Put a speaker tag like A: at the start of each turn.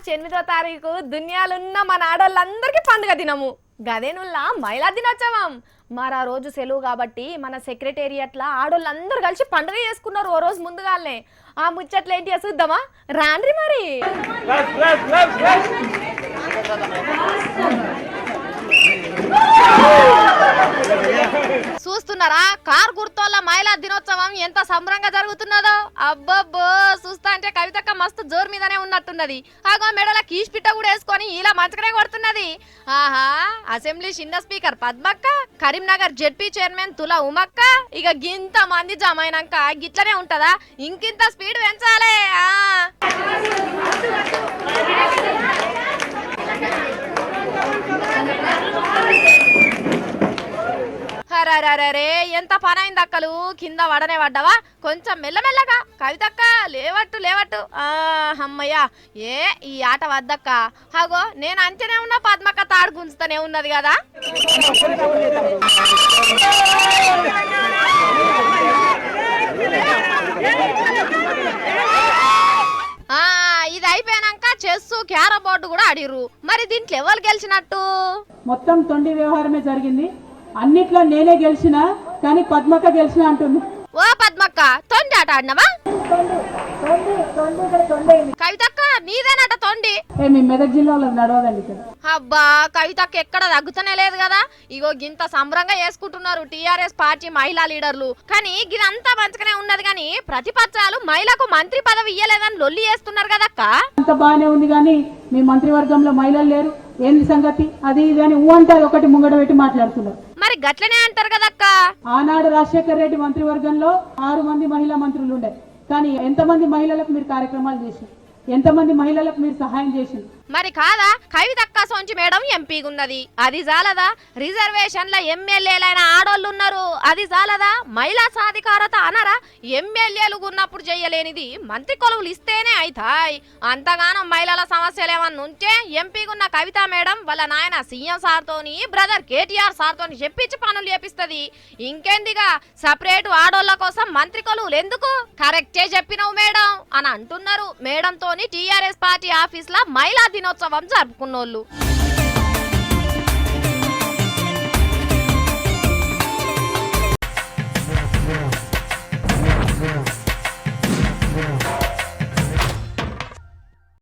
A: మార్చి 8వ తారీఖు దునియాలున్న మన ఆడోళ్ళందరికీ పండుగ దినము. గదేనుల్లా మహిళా దినోత్సవం. మరి ఆ రోజు సెలవు కాబట్టి మన సెక్రటేరియట్ల ఆడోళ్ళందరూ కలిసి పండుగ చేసుకున్నారు ఓ రోజు ముందుగానే. ఆ ముచ్చట్లు ఏంటి చూద్దామా రాండ్రి మరి. చూస్తున్నారా కార్ గుర్తోళ్ళ మహిళా దినోత్సవం ఎంత సంబరంగా జరుగుతున్నదో. అబ్బబ్బో చూస్తా అంటే కవితక్క మస్తు జోరు మీదనే ఉన్నట్టున్నది. ఆగో మెడల కీష్ పిట్ట కూడా వేసుకొని ఇలా మంచకనే కొడుతున్నది. ఆహా అసెంబ్లీ చిన్న speaker Padmakka, Karimnagar ZP chairman తుల ఉమక్క, ఇక గింత మంది జమైనాక గిట్లనే ఉంటదా, ఇంకింత స్పీడ్ పెంచాలే. అరే ఎంత పనైంది అక్కలు, కింద వడనే పడ్డావా, కొంచెం మెల్లమెల్లగా. కవితక్క లేవట్టు లేవట్టు. అమ్మయ్యా ఏ ఈ ఆట వద్దక్క. అగో నేను అంచనే ఉన్నా పద్మక్క తాడు గుంజుతూనే ఉన్నది కదా. ఇది అయిపోయాక చెస్ క్యారమ్ బోర్డు కూడా ఆడిర్రు. మరి దీంట్లో ఎవరు గెలిచినట్టు?
B: మొత్తం తొండి వ్యవహారమే జరిగింది. అన్నిట్లో నేనే గెలిచినా కానీ పద్మక్క గెలిచిన అంటుంది.
A: ఓ పద్మక్క తొండి ఆట ఆడినవా? కవితక్క నీదేనట తొండి.
B: మీ మెదక్ జిల్లాలో నడవదండి ఇక్కడ.
A: అబ్బా కవితక్క ఎక్కడ తగ్గుతూనే లేదు కదా. ఇగో గింత సంబరంగా చేసుకుంటున్నారు టిఆర్ఎస్ పార్టీ మహిళా లీడర్లు. కానీ ఇదంతా మంచిగానే ఉన్నది కానీ ప్రతిపక్షాలు మహిళకు మంత్రి పదవి ఇయ్యలేదని లొల్లి చేస్తున్నారు కదక్క.
B: అంత బాగానే ఉంది కానీ మీ మంత్రివర్గంలో మహిళలు లేరు, ఏంది సంగతి అది ఇది అని అంటారు, ఒకటి ముంగడ పెట్టి మాట్లాడుతున్నారు.
A: మరి గట్లనే అంటారు కదక్క.
B: ఆనాడు రాజశేఖర్ రెడ్డి మంత్రివర్గంలో 6 మంది మహిళా మంత్రులు ఉండే, కానీ ఎంతమంది మహిళలకు మీరు కార్యక్రమాలు చేశారు, ఎంతమంది మహిళలకు మీరు సహాయం చేసింది?
A: మరి కాదా కవితక్క సోంచి మేడం ఎంపీగున్నది, అది జాలదా? రిజర్వేషన్ల ఎమ్మెల్యేలైన ఆడోళ్ళు ఉన్నారు, అది జాలదా? మహిళా సాధికారత అనరా? ఎమ్మెల్యేలు ఉన్నప్పుడు చెయ్యలేనిది మంత్రి కొలువులు ఇస్తేనే అయితాయి. అంతగానో మహిళల సమస్యలు ఏమన్నా ఉంటే ఎంపీగున్న కవిత మేడం వాళ్ళ నాయన సీఎం సార్తోని బ్రదర్ కేటీఆర్ సార్తోని చెప్పించి పనులు చేపిస్తుంది. ఇంకెందిగా సపరేట్ ఆడోళ్ళ కోసం మంత్రి కొలువులు ఎందుకు? కరెక్టే చెప్పినవు మేడం అని అంటున్నారు. మేడంతోని టీఆర్ఎస్ పార్టీ ఆఫీస్ లా మహిళా దినోత్సవం జరుపుకున్నోళ్ళు.